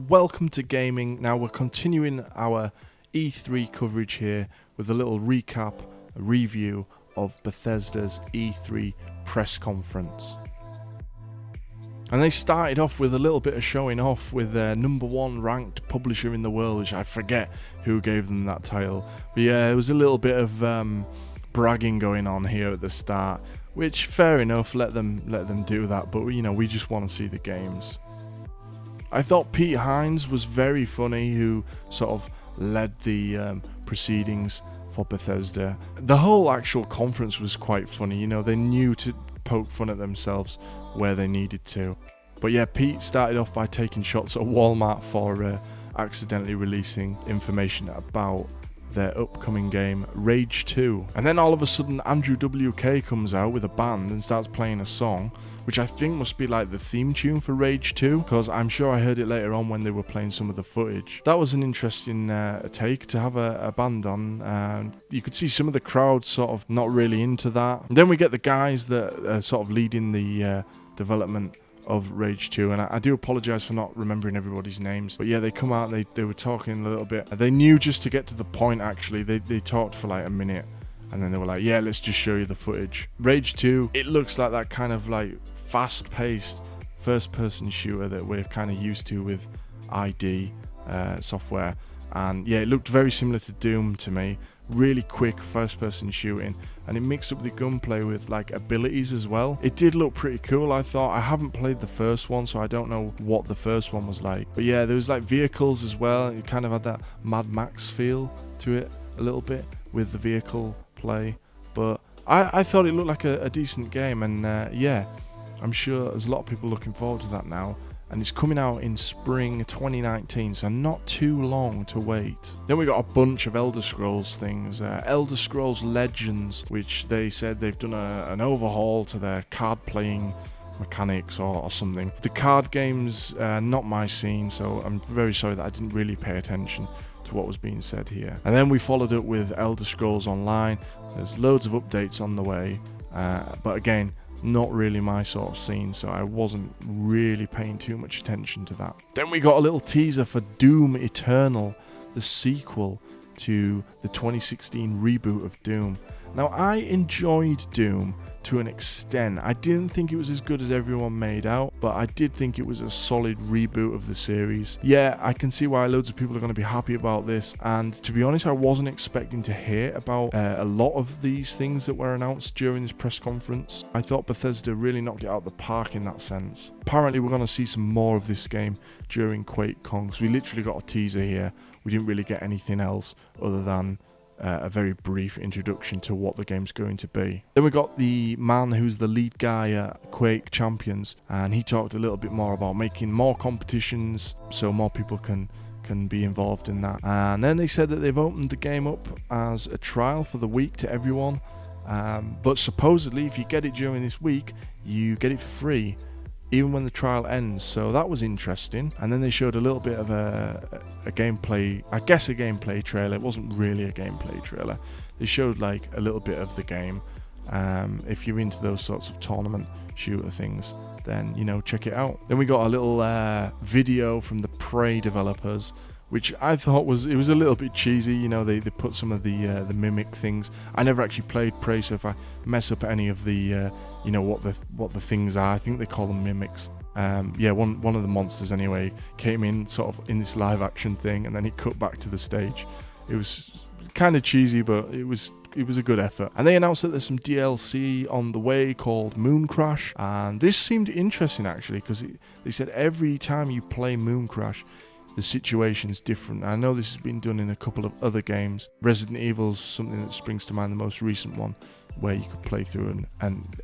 welcome to gaming. Now we're continuing our E3 coverage here with a little recap, a review of Bethesda's E3 press conference. And they started off with a little bit of showing off with their #1 ranked publisher in the world, which I forget who gave them that title. But yeah, there was a little bit of bragging going on here at the start, which fair enough, let them do that, but you know, we just want to see the games. I thought Pete Hines was very funny, who sort of led the proceedings for Bethesda. The whole actual conference was quite funny, you know, they knew to poke fun at themselves where they needed to. But yeah, Pete started off by taking shots at Walmart for accidentally releasing information about their upcoming game, Rage 2. And then all of a sudden Andrew WK comes out with a band and starts playing a song, which I think must be like the theme tune for Rage 2, because I'm sure I heard it later on when they were playing some of the footage. That was an interesting take to have a band on. You could see some of the crowd sort of not really into that. And then we get the guys that are sort of leading the development of Rage 2, and I do apologise for not remembering everybody's names, but yeah, they come out, they were talking a little bit. They knew just to get to the point, actually. They talked for like a minute, and then they were like, yeah, let's just show you the footage. Rage 2, it looks like that kind of like fast-paced first-person shooter that we're kind of used to with ID software, and yeah, it looked very similar to Doom to me. Really quick first-person shooting, and it mixed up the gunplay with like abilities as well. It did look pretty cool, I thought. I haven't played the first one, so I don't know what the first one was like. But yeah, there was like vehicles as well. It kind of had that Mad Max feel to it a little bit with the vehicle play. But I thought it looked like a decent game, and yeah, I'm sure there's a lot of people looking forward to that now. And it's coming out in spring 2019, so not too long to wait. Then we got a bunch of Elder Scrolls things. Elder Scrolls Legends, which they said they've done an overhaul to their card playing mechanics or something. The card game's not my scene, so I'm very sorry that I didn't really pay attention to what was being said here. And then we followed up with Elder Scrolls Online. There's loads of updates on the way, but again, not really my sort of scene, so I wasn't really paying too much attention to that. Then we got a little teaser for Doom Eternal, the sequel to the 2016 reboot of Doom. Now, I enjoyed Doom to an extent. I didn't think it was as good as everyone made out, but I did think it was a solid reboot of the series. Yeah, I can see why loads of people are going to be happy about this, and to be honest, I wasn't expecting to hear about a lot of these things that were announced during this press conference. I thought Bethesda really knocked it out of the park in that sense. Apparently we're going to see some more of this game during QuakeCon, because we literally got a teaser here. We didn't really get anything else other than a very brief introduction to what the game's going to be. Then we got the man who's the lead guy at Quake Champions, and he talked a little bit more about making more competitions so more people can be involved in that. And then they said that they've opened the game up as a trial for the week to everyone, but supposedly if you get it during this week, you get it for free even when the trial ends, so that was interesting. And then they showed a little bit of a gameplay, I guess a gameplay trailer. It wasn't really a gameplay trailer. They showed like a little bit of the game. If you're into those sorts of tournament shooter things, then you know, check it out. Then we got a little video from the Prey developers, which I thought was a little bit cheesy. You know, they put some of the mimic things. I never actually played Prey, so if I mess up any of the you know what the things are, I think they call them mimics. Yeah, one of the monsters anyway came in sort of in this live action thing, and then he cut back to the stage. It was kind of cheesy, but it was a good effort. And they announced that there's some DLC on the way called Moon Crash, and this seemed interesting actually, because they said every time you play Moon Crash, the situation's different. I know this has been done in a couple of other games. Resident Evil's something that springs to mind, the most recent one, where you could play through and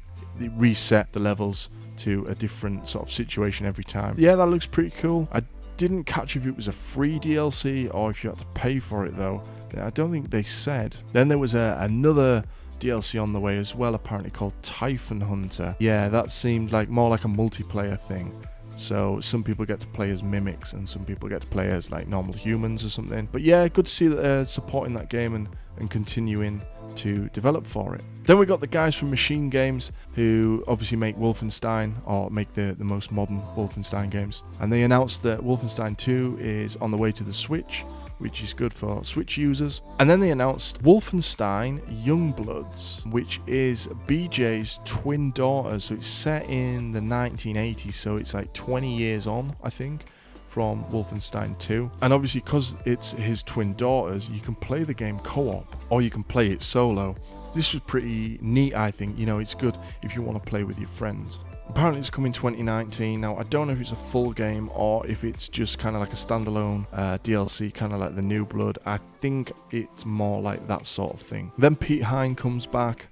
reset the levels to a different sort of situation every time. Yeah, that looks pretty cool. I didn't catch if it was a free DLC or if you had to pay for it though. I don't think they said. Then there was another DLC on the way as well, apparently called Typhon Hunter. Yeah, that seemed like more like a multiplayer thing. So some people get to play as mimics and some people get to play as like normal humans or something. But yeah, good to see that they're supporting that game and continuing to develop for it. Then we got the guys from Machine Games, who obviously make Wolfenstein, or make the most modern Wolfenstein games. And they announced that Wolfenstein 2 is on the way to the Switch, which is good for Switch users. And then they announced Wolfenstein Youngbloods, which is BJ's twin daughter. So it's set in the 1980s, so it's like 20 years on, I think, from Wolfenstein 2. And obviously, because it's his twin daughters, you can play the game co-op, or you can play it solo. This was pretty neat, I think. You know, it's good if you want to play with your friends. Apparently it's coming 2019. Now, I don't know if it's a full game or if it's just kind of like a standalone DLC, kind of like the New Blood. I think it's more like that sort of thing. Then Pete Hine comes back,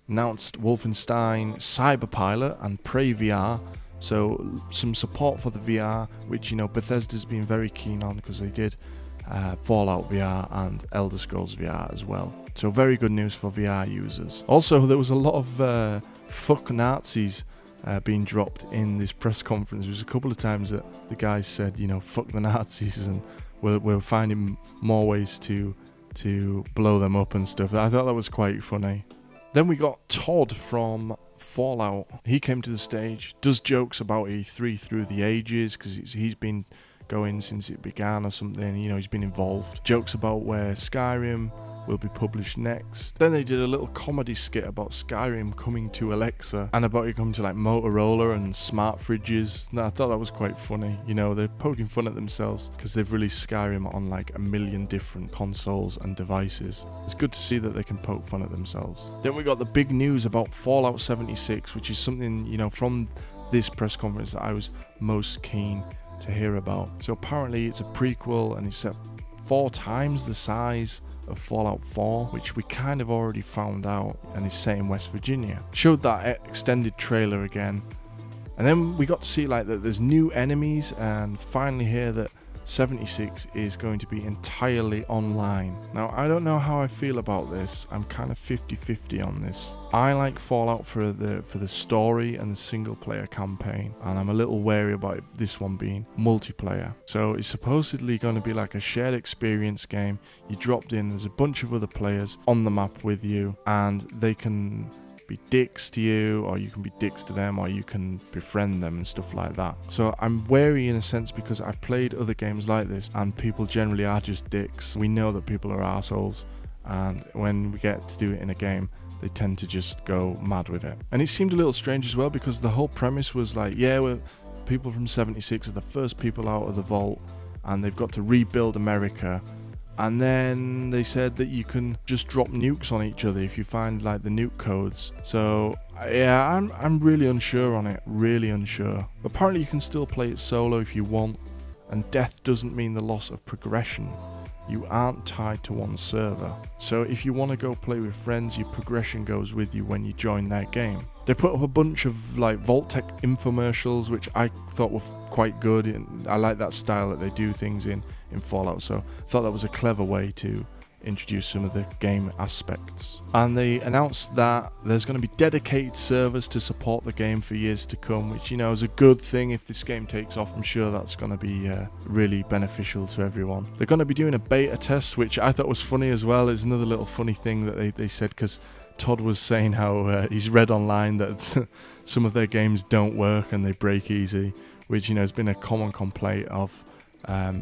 announced Wolfenstein, Cyberpilot and Prey VR. So some support for the VR, which, you know, Bethesda's been very keen on because they did Fallout VR and Elder Scrolls VR as well. So very good news for VR users. Also, there was a lot of fuck Nazis being dropped in this press conference. There was a couple of times that the guys said, you know, fuck the Nazis, and we're finding more ways to blow them up and stuff. I thought that was quite funny. Then we got Todd from Fallout. He came to the stage, does jokes about E3 through the ages, because he's been going since it began or something. You know, he's been involved. Jokes about where Skyrim will be published next. Then they did a little comedy skit about Skyrim coming to Alexa and about it coming to like Motorola and smart fridges. I thought that was quite funny. You know, they're poking fun at themselves because they've released Skyrim on like 1 million different consoles and devices. It's good to see that they can poke fun at themselves. Then we got the big news about Fallout 76, which is something, you know, from this press conference that I was most keen to hear about. So apparently it's a prequel and it's set 4 times the size of Fallout 4, which we kind of already found out, and is set in West Virginia. Showed that extended trailer again, and then we got to see like that there's new enemies, and finally hear that 76 is going to be entirely online. Now, I don't know how I feel about this. I'm kind of 50-50 on this. I like Fallout for the story and the single player campaign, and I'm a little wary about this one being multiplayer. So it's supposedly going to be like a shared experience game. You dropped in, there's a bunch of other players on the map with you, and they can be dicks to you, or you can be dicks to them, or you can befriend them and stuff like that. So I'm wary in a sense because I've played other games like this and people generally are just dicks. We know that people are assholes, and when we get to do it in a game, they tend to just go mad with it. And it seemed a little strange as well because the whole premise was like, yeah, people from 76 are the first people out of the vault and they've got to rebuild America. And then they said that you can just drop nukes on each other if you find like the nuke codes. So yeah, I'm really unsure on it, really unsure. Apparently you can still play it solo if you want, and death doesn't mean the loss of progression. You aren't tied to one server. So if you want to go play with friends, your progression goes with you when you join their game. They put up a bunch of like Vault-Tec infomercials, which I thought were quite good, and I like that style that they do things in Fallout, so I thought that was a clever way to introduce some of the game aspects. And they announced that there's going to be dedicated servers to support the game for years to come, which, you know, is a good thing. If this game takes off, I'm sure that's going to be really beneficial to everyone. They're going to be doing a beta test, which I thought was funny as well. It's another little funny thing that they said, because Todd was saying how he's read online that some of their games don't work and they break easy, which, you know, has been a common complaint of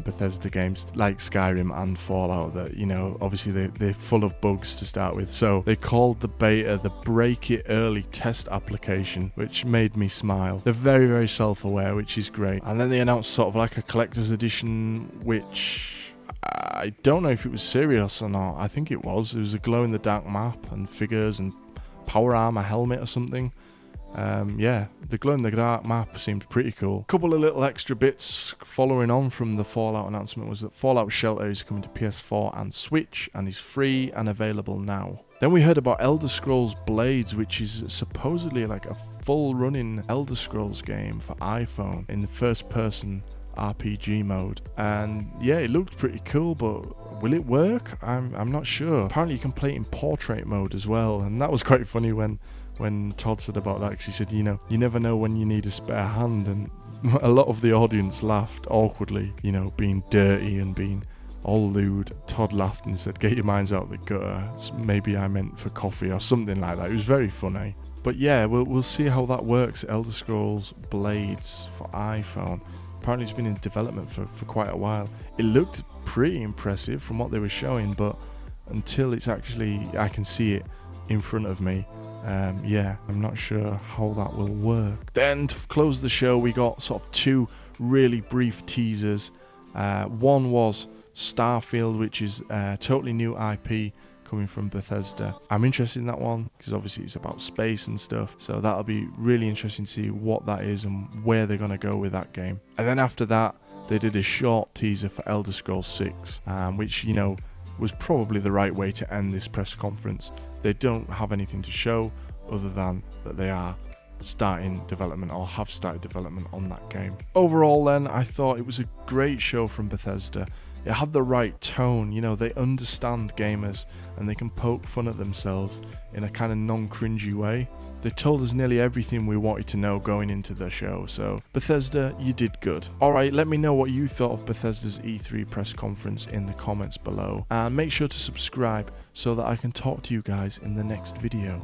Bethesda games like Skyrim and Fallout, that, you know, obviously they're full of bugs to start with. So they called the beta the Break It Early test application, which made me smile. They're very, very self-aware, which is great. And then they announced sort of like a collector's edition, which I don't know if it was serious or not. I think it was. It was a glow-in-the-dark map and figures and power armor helmet or something. Yeah, the glow-in-the-dark map seemed pretty cool. A couple of little extra bits following on from the Fallout announcement was that Fallout Shelter is coming to PS4 and Switch and is free and available now. Then we heard about Elder Scrolls Blades, which is supposedly like a full-running Elder Scrolls game for iPhone in the first-person RPG mode. And yeah, it looked pretty cool, but will it work? I'm not sure. Apparently you can play it in portrait mode as well, and that was quite funny when Todd said about that, because he said, you know, you never know when you need a spare hand, and a lot of the audience laughed awkwardly, you know, being dirty and being all lewd. Todd laughed and said, "Get your minds out of the gutter. Maybe I meant for coffee," or something like that. It was very funny. But yeah, we'll see how that works. Elder Scrolls Blades for iPhone. Apparently it's been in development for quite a while. It looked pretty impressive from what they were showing, but until it's actually, I can see it in front of me, yeah, I'm not sure how that will work. Then to close the show, we got sort of two really brief teasers. One was Starfield, which is a totally new IP coming from Bethesda. I'm interested in that one because obviously it's about space and stuff, so that'll be really interesting to see what that is and where they're going to go with that game. And then after that, they did a short teaser for Elder Scrolls 6, which, you know, was probably the right way to end this press conference. They don't have anything to show other than that they are starting development or have started development on that game. Overall then, I thought it was a great show from Bethesda. It had the right tone, you know, they understand gamers and they can poke fun at themselves in a kind of non-cringy way. They told us nearly everything we wanted to know going into the show, so Bethesda, you did good. Alright, let me know what you thought of Bethesda's E3 press conference in the comments below, and make sure to subscribe so that I can talk to you guys in the next video.